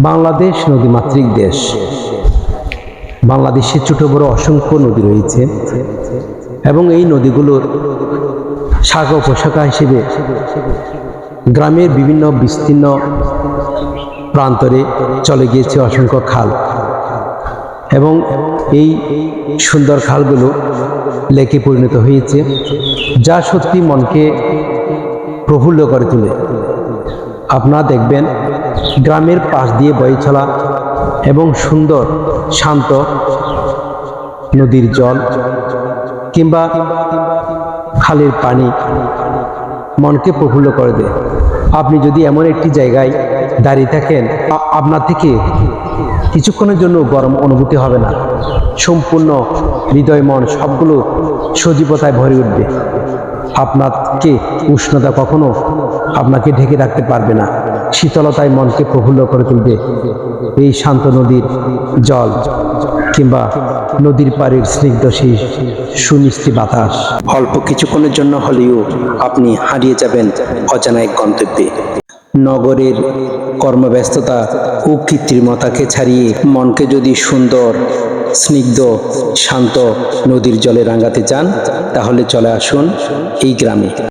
বাংলাদেশ নদীমাতৃক দেশ। বাংলাদেশে ছোট বড় অসংখ্য নদী রয়েছে এবং এই নদীগুলোর শাখা উপশাখা হিসেবে গ্রামের বিভিন্ন বিস্তীর্ণ প্রান্তরে চলে গিয়েছে অসংখ্য খাল এবং এই সুন্দর খালগুলো লেকে পরিণত হয়েছে, যা সত্যি মনকে প্রফুল্ল করে তোলে। আপনারা দেখবেন গ্রামের পাশ দিয়ে বয়ে চলা এবং সুন্দর শান্ত নদীর জল কিংবা খালের পানি মনকে প্রফুল্ল করে দেয়। আপনি যদি এমন একটি জায়গায় দাঁড়িয়ে থাকেন, আপনার থেকে কিছুক্ষণের জন্য গরম অনুভূতি হবে না, সম্পূর্ণ হৃদয় মন সবগুলো সজীবতায় ভরে উঠবে। আপনাকে উষ্ণতা কখনো আপনাকে ঢেকে রাখতে পারবে না, শীতলতায় মনকে প্রফুল্ল করে তুলবে এই শান্ত নদীর জল কিংবা নদীর পাড়ের স্নিগ্ধ সেই সুমিষ্টি বাতাস। অল্প কিছুক্ষণের জন্য হলেও আপনি হারিয়ে যাবেন অজানা এক গন্তব্যে। নগরের কর্মব্যস্ততা ও কৃত্রিমতাকে ছাড়িয়ে মনকে যদি সুন্দর স্নিগ্ধ শান্ত নদীর জলে রাঙাতে চান, তাহলে চলে আসুন এই গ্রামে।